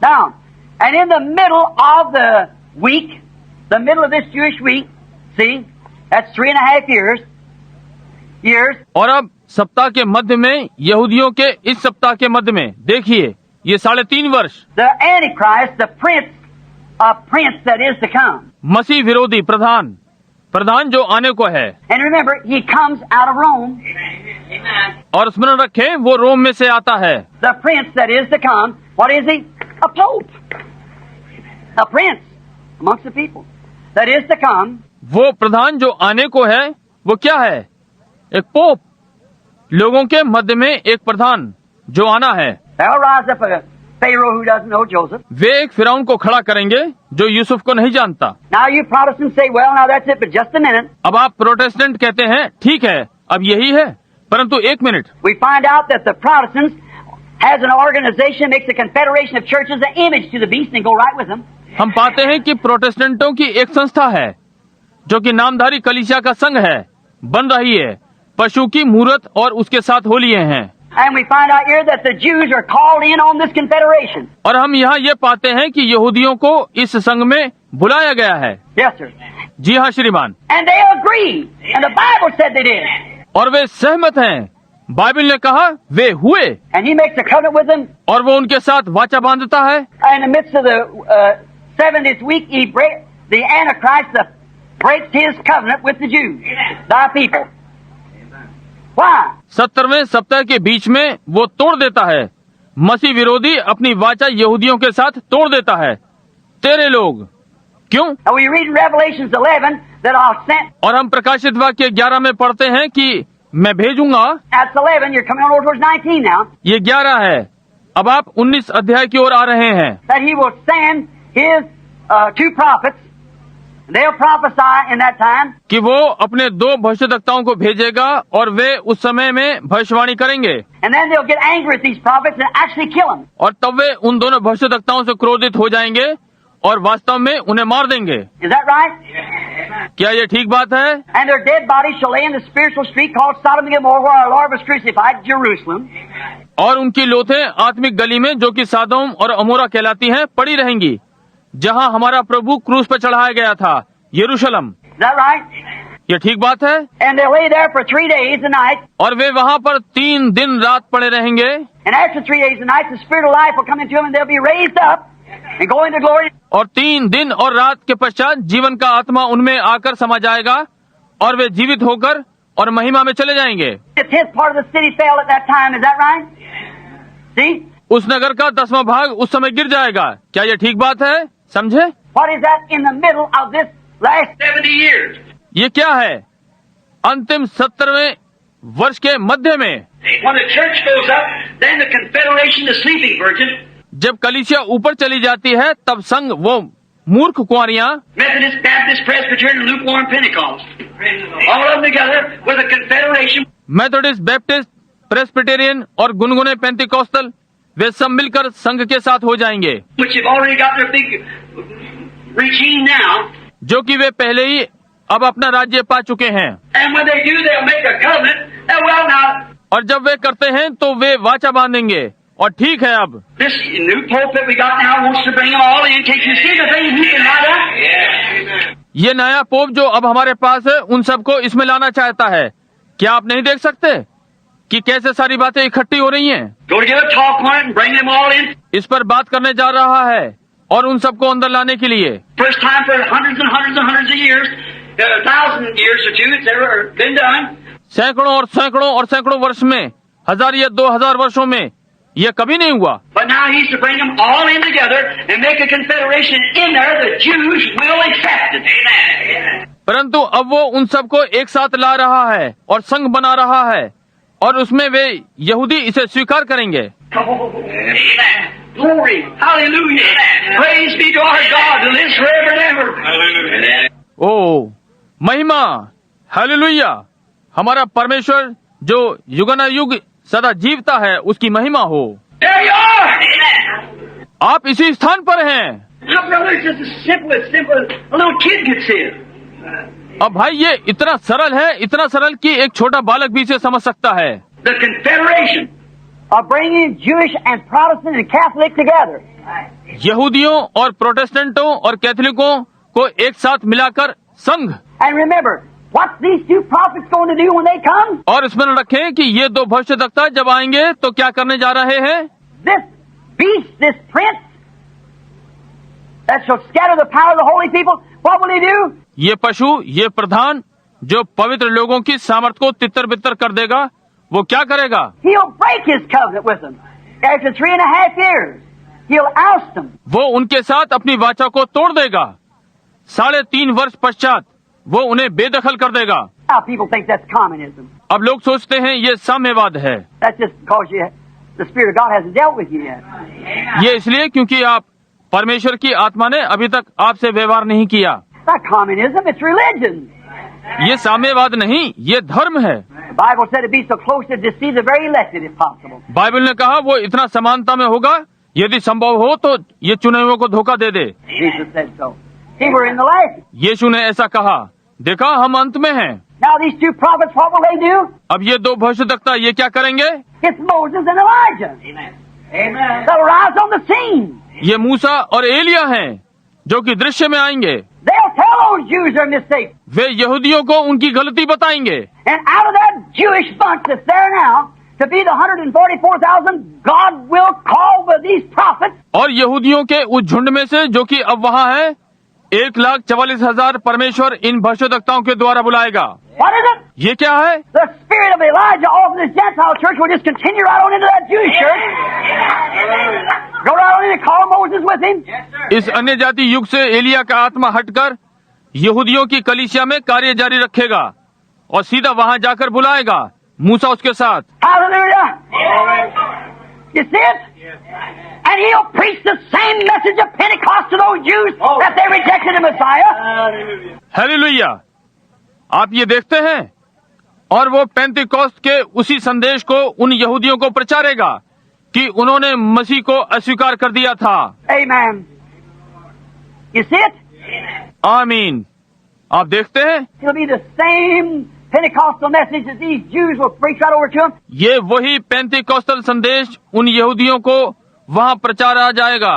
Now, and in the middle of the week, the middle of this Jewish week, see, that's 3.5 years. और अब सप्ताह के मध्य में, यहूदियों के इस सप्ताह के मध्य में देखिए, ये 3.5 वर्ष। The Antichrist, the prince that is to come. मसीह विरोधी प्रधान जो आने को है। And remember, he comes out of Rome. और स्मरण रखें, वो रोम में से आता है। The prince that is to come, what is he? A pope. A prince amongst the people that is to come. वो प्रधान जो आने को है, वो क्या है? एक पोप, लोगों के मध्य में एक प्रधान जो आना है। There'll rise up a Pharaoh who doesn't know Joseph. वे एक फिरौन को खड़ा करेंगे जो यूसुफ को नहीं जानता। Now you Protestants say, well, now that's it, but just a minute. अब आप प्रोटेस्टेंट कहते हैं, ठीक है, अब यही है, परंतु 1 minute. We find out that the Protestants has an organization, makes a confederation of churches, an image to the beast, and go right with them. हम पाते हैं कि प्रोटेस्टेंटों की एक संस्था है जो कि नामधारी कलीसिया का संघ है, बन रही है, पशु की मूरत और उसके साथ हो लिए हैं। And we find out here that the Jews are called in on this confederation. और हम यहाँ ये पाते हैं कि यहूदियों को इस संघ में बुलाया गया है। Yes, sir. जी हाँ श्रीमान। And they agree. And the Bible said they did. और वे सहमत हैं, बाइबल ने कहा वे हुए। And he makes a covenant with them. और वो उनके साथ वाचा बांधता है। In the midst of the 70th week, the Antichrist breaks his covenant with the Jews, thy people. Why? 70वें सप्ताह के बीच में वो तोड़ देता है, मसीह विरोधी अपनी वाचा यहूदियों के साथ तोड़ देता है, तेरे लोग। क्यों? Now we read in Revelations 11 that I'll send. और हम प्रकाशित वाक्य 11 में पढ़ते हैं कि मैं भेजूंगा। That's 11. You're coming on over towards 19 now. ये 11 है, अब आप 19 अध्याय की ओर आ रहे हैं। That he will send his 2 prophets. They'll prophesy in that time. कि वो अपने 2 भविष्यद्वक्ताओं को भेजेगा और वे उस समय में भविष्यवाणी करेंगे। And then they'll get angry at these prophets and actually kill them. और तब वे उन दोनों भविष्यद्वक्ताओं से क्रोधित हो जाएंगे और वास्तव में उन्हें मार देंगे। Is that right? क्या ये ठीक बात है? And their dead bodies shall lay in the spiritual street called Sodom and Gomorrah, where our Lord was crucified, Jerusalem. और उनकी लोथें आत्मिक गली में, जो कि सादोम और अमोरा कहलाती हैं, पड़ी रहेंगी, जहां हमारा प्रभु क्रूस पर चढ़ाया गया था, यरूशलेम। Is that right? ये ठीक बात है। And they'll lay there for 3 days and nights. और वे वहां पर 3 दिन रात पड़े रहेंगे। And after 3 days and nights, the spirit of life will come into them, and they'll be raised up and go into glory. और 3 दिन और रात के पश्चात जीवन का आत्मा उनमें आकर समा जाएगा और वे जीवित होकर और महिमा में चले जाएंगे। The 10th part of the city fell at that time. Is that right? See? उस नगर का 10वां भाग उस समय गिर जाएगा। क्या ये ठीक बात है? समझे? What is that in the middle of this last 70 years? ये क्या है? अंतिम 70वें वर्ष के मध्य में। When the church goes up, then the confederation, the sleeping virgin. जब कलीसिया ऊपर चली जाती है, तब संघ, वो मूर्ख कुंवारियां, Methodist, Baptist, Presbyterian, lukewarm Pentecost. All of them together with a confederation. Methodist, Baptist, Presbyterian और गुनगुने पेंटिकॉस्टल, वे सब मिलकर संघ के साथ हो जाएंगे। Which have already got their big regime now. जो कि वे पहले ही अब अपना राज्य पा चुके हैं। And when they do, they'll make a covenant. And well now. और जब वे करते हैं तो वे वाचा बांधेंगे। और ठीक है, अब This new pope that we got now wants to bring them all in. Can't you see the thing he can light up? ये नया पोप जो अब हमारे पास है, उन सबको इसमें लाना चाहता है। क्या आप नहीं देख सकते कि कैसे सारी बातें इकट्ठी हो रही हैं? Go to give a talk on it and bring them all in. इस पर बात करने जा रहा है और उन सबको अंदर लाने के लिए। First time for hundreds and hundreds and hundreds of years, 1,000 years or two, it's ever been done. सैकड़ों और सैकड़ों और सैकड़ों वर्ष में, 1000 या 2000 वर्षों में यह कभी नहीं हुआ। But now he's to bring them all in together and make a confederation in there. The Jews will accept it. Amen. परंतु अब वो उन सबको एक साथ ला रहा है और संघ बना रहा है और उसमें वे यहूदी इसे स्वीकार करेंगे। Amen. Glory. Hallelujah. Praise be to our God who lives forever and ever. Hallelujah. ओ महिमा, हालेलुया, हमारा परमेश्वर जो युगानुयुग सदा जीवता है, उसकी महिमा हो। There you are. Amen. आप इसी स्थान पर हैं। Now, brother, it's just as simple a little kid could see it. अब भाई, ये इतना सरल है, इतना सरल कि एक छोटा बालक भी इसे समझ सकता है। The confederation of bringing Jewish and Protestant and Catholic together. यहूदियों और प्रोटेस्टेंटों और कैथोलिकों को एक साथ मिलाकर संघ। And remember, what's these two prophets going to do when they come? और स्मरण रखें कि ये दो भविष्यद्वक्ता जब आएंगे तो क्या करने जा रहे हैं? This beast, this prince, that shall scatter the power of the holy people, what will he do? ये पशु, ये प्रधान जो पवित्र लोगों की सामर्थ को तितर बितर कर देगा, वो क्या करेगा? He'll break his covenant with them. After 3.5 years, he'll oust them. वो उनके साथ अपनी वाचा को तोड़ देगा। 3.5 वर्ष पश्चात वो उन्हें बेदखल कर देगा। Now people think that's communism. अब लोग सोचते हैं ये साम्यवाद है। That's just because the Spirit of God hasn't dealt with you yet. ये इसलिए क्योंकि आप परमेश्वर की आत्मा ने अभी तक आपसे व्यवहार नहीं किया। It's not communism, it's religion. ये साम्यवाद नहीं, ये धर्म है। The Bible said to be so close to deceive the very elected if possible. Bible ने कहा वो इतना समानता में होगा, यदि संभव हो तो ये चुने हुए को धोखा दे दे। Jesus said so. See, we're in the last. यीशु ने ऐसा कहा। देखा, हम अंत में हैं। Now these two prophets, what will they do? अब ये दो भविष्यद्वक्ता ये क्या करेंगे? It's Moses and Elijah. Amen. Amen. They'll rise on the scene. ये मूसा और एलिया हैं जो कि दृश्य में आएंगे। They'll tell those Jews their mistakes. वे यहूदियों को उनकी गलती बताएंगे। And out of that Jewish bunch that's there now, to be the 144,000, God will call for these prophets. और यहूदियों के उस झुंड में से जो कि अब वहाँ है, 1,44,000 परमेश्वर इन भविष्यद्वक्ताओं के द्वारा बुलाएगा। What is it? ये क्या है? The spirit of Elijah off in this Gentile church will just continue right on into that Jewish church. Go right on in and call Moses with him. इस अन्य जाति युग से एलिया का आत्मा हटकर यहूदियों की कलीसिया में कार्य जारी रखेगा और सीधा वहाँ जाकर बुलाएगा मूसा उसके साथ। Hallelujah. You see it? And he'll preach the same message of Pentecost to those Jews that they rejected the Messiah. Hallelujah. आप ये देखते हैं, और वो पेंतिकोस्त के उसी संदेश को उन यहूदियों को प्रचारेगा कि उन्होंने मसीह को अस्वीकार कर दिया था। Amen. You see it? आमीन। आप देखते हैं, It'll be the same Pentecostal message that these Jews will preach right over to them. ये वही पेंतिकोस्तल संदेश उन यहूदियों को वहाँ प्रचारा जाएगा।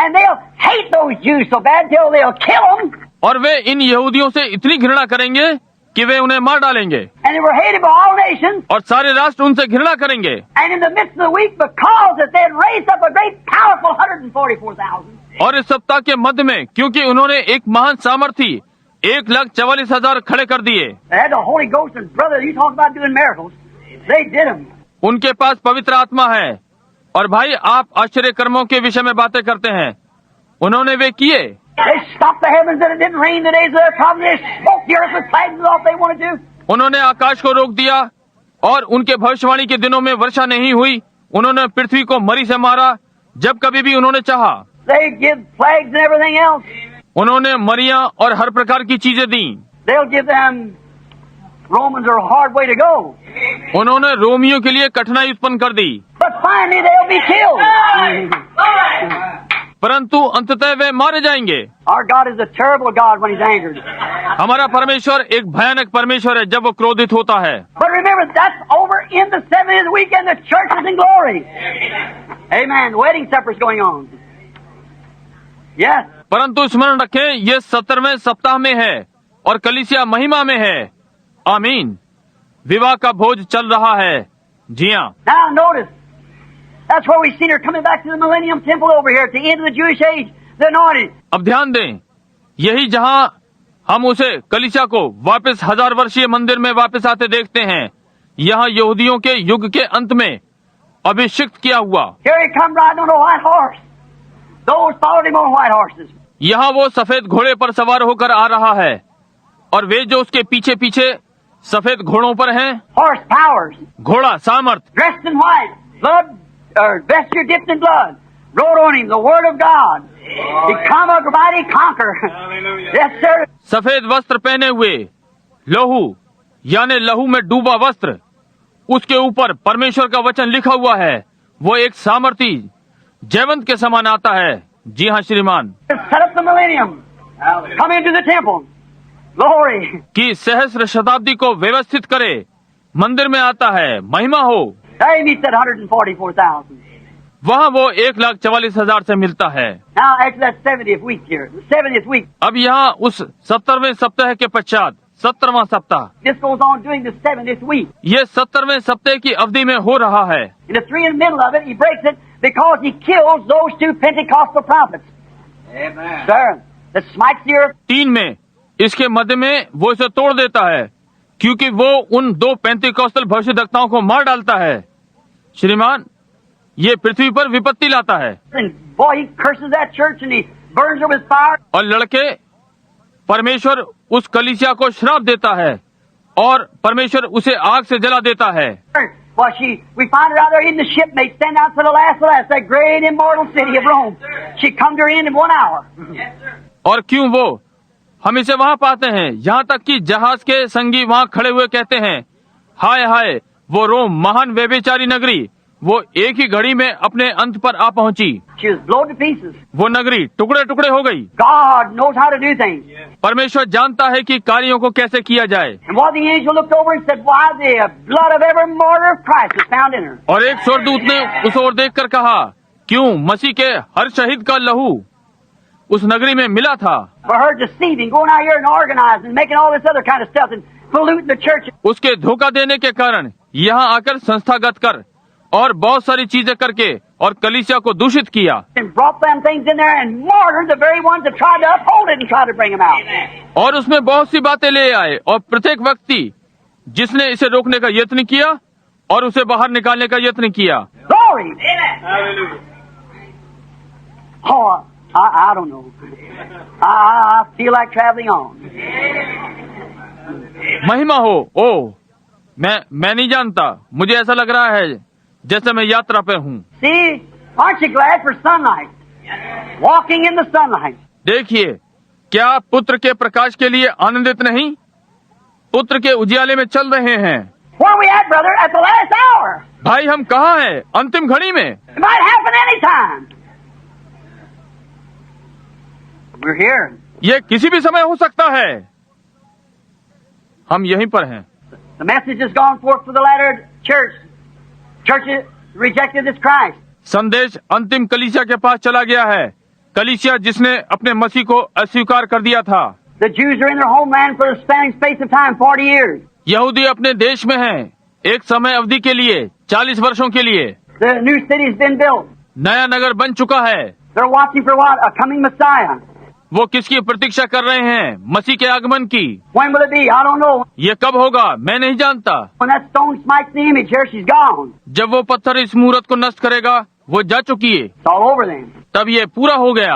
And they'll hate those Jews so bad till they'll kill them. और वे इन यहूदियों से इतनी घृणा करेंगे कि वे उन्हें मार डालेंगे। And they were hated by all nations. और सारे राष्ट्र उनसे घृणा करेंगे। And in the midst of the week, because that they had raised up a great powerful 144,000. और इस सप्ताह के मध्य में क्योंकि उन्होंने एक महान सामर्थी 1,44,000 खड़े कर दिए। They had the Holy Ghost, and brother, you talk about doing miracles. They did them. उनके पास पवित्र आत्मा है, और भाई आप आश्चर्य कर्मों के विषय में बातें करते हैं, उन्होंने वे किए। They stopped the heavens that it didn't rain the days of their prophet. They spoke the earth with plagues and all they wanted to. उन्होंने आकाश को रोक दिया और उनके भविष्यवाणी के दिनों में वर्षा नहीं हुई। उन्होंने पृथ्वी को मरी से मारा जब कभी भी उन्होंने चाहा। They give plagues and everything else. उन्होंने मरियां और हर प्रकार की चीजें दी। They'll give them Romans are a hard way to go. उन्होंने रोमियो के लिए कठिनाई उत्पन्न कर दी, But finally they'll be killed. परंतु अंततः वे मारे जाएंगे। Our God is a terrible God when He's angered. हमारा परमेश्वर एक भयानक परमेश्वर है जब वो क्रोधित होता है। But remember, that's over in the 70th week and the church is in glory. Amen. The wedding supper is going on. Yes. परंतु स्मरण रखें, ये 70वें सप्ताह में है और कलीसिया महिमा में है। आमीन। विवाह का भोज चल रहा है। जी हाँ। Now notice, that's where we've seen her coming back to the Millennium Temple over here at the end of the Jewish age, the anointed. अब ध्यान दें, यही जहाँ हम उसे कलीसिया को वापस 1000 वर्षीय मंदिर में वापस आते देखते हैं, यहाँ यहूदियों के युग के अंत में अभिषिक्त किया हुआ। Here he come riding on a white horse. Those followed him on white horses. यहाँ वो सफेद घोड़े पर सवार होकर आ रहा है, और वे जो उसके पीछे पीछे सफेद घोड़ों पर हैं, Horse powers. घोड़ा सामर्थ, Dressed in white. Blood, vesture dipped in blood. Wrote on him the word of God. He come a mighty conqueror. Yes, sir. सफेद वस्त्र पहने हुए, लहू यानी लहू में डूबा वस्त्र, उसके ऊपर परमेश्वर का वचन लिखा हुआ है। वो एक सामर्थी जयवंत के समान आता है। जी हाँ श्रीमान। Set up the millennium. Come into the temple. Glory. कि सहस्र शताब्दी को व्यवस्थित करे, मंदिर में आता है। महिमा हो। There he meets that 144,000. वहाँ वो 1,44,000 से मिलता है। Now, after that 70th week here, the 70th week, अब यहाँ उस 70वें सप्ताह के पश्चात 70वां सप्ताह, this goes on during the 70th week. ये 70वें सप्ताह की अवधि में हो रहा है। In the three in the middle of it, he breaks it because he kills those two Pentecostal prophets. Amen. Sir, that smites the earth. 3 में इसके मध्य में वो इसे तोड़ देता है क्योंकि वो उन 2 पेंतिकोस्तल भविष्यद्वक्ताओं को मार डालता है। श्रीमान, ये पृथ्वी पर विपत्ति लाता है। And boy, he curses that church and he burns her with fire. और लड़के, परमेश्वर उस कलीसिया को श्राप देता है और परमेश्वर उसे आग से जला देता है। Well, we find her out there in the shipmates, stand out for the last, that great immortal city of Rome. She come to her end in 1 hour. और क्यों वो, हम इसे वहाँ पाते हैं, यहाँ तक कि जहाज के संगी वहाँ खड़े हुए कहते हैं, हाय हाय, वो रोम महान व्यभिचारी नगरी, वो एक ही घड़ी में अपने अंत पर आ पहुँची। She was blown to pieces. वो नगरी टुकड़े टुकड़े हो गई। God knows how to do things. परमेश्वर जानता है कि कार्यों को कैसे किया जाए। And while the angel looked over and said, "Why the blood of every martyr of Christ is found in her." और एक स्वर्गदूत ने उस ओर देखकर कहा, क्यों मसीह के हर शहीद का लहू उस नगरी में मिला था। For her deceiving, going out here and organizing, and making all this other kind of stuff and polluting the church. उसके धोखा देने के कारण यहाँ आकर संस्थागत कर और बहुत सारी चीजें करके और कलीसिया को दूषित किया। And brought them things in there and martyred the very ones that tried to uphold it and tried to bring them out. और उसमें बहुत सी बातें ले आए और प्रत्येक व्यक्ति जिसने इसे रोकने का यत्न किया और उसे बाहर निकालने का यत्न किया। Glory! Oh, I don't know. I feel like traveling on. महिमा हो। ओ, मैं नहीं जानता, मुझे ऐसा लग रहा है जैसे मैं यात्रा पे हूँ। See, aren't you glad for sunlight? Walking in the sunlight. देखिए, क्या आप पुत्र के प्रकाश के लिए आनंदित नहीं? पुत्र के उजियाले में चल रहे हैं। Where are we at, brother? At the last hour. भाई, हम कहाँ हैं? अंतिम घड़ी में। It might happen any time. We're here. ये किसी भी समय हो सकता है। हम यहीं पर हैं। The message has gone forth for the latter church. Churches rejected this Christ. संदेश अंतिम कलीसिया के पास चला गया है, कलीसिया जिसने अपने मसीह को अस्वीकार कर दिया था। The Jews are in their homeland for the spanning space of time, 40 years. यहूदी अपने देश में हैं, एक समय अवधि के लिए, 40 वर्षों के लिए। The new city's been built. नया नगर बन चुका है। They're watching for what? A coming Messiah. वो किसकी प्रतीक्षा कर रहे हैं? मसीह के आगमन की। When will it be? I don't know. ये कब होगा? मैं नहीं जानता। When that stone smites the image, here she's gone. जब वो पत्थर इस मूरत को नष्ट करेगा, वो जा चुकी है। It's all over then. तब ये पूरा हो गया।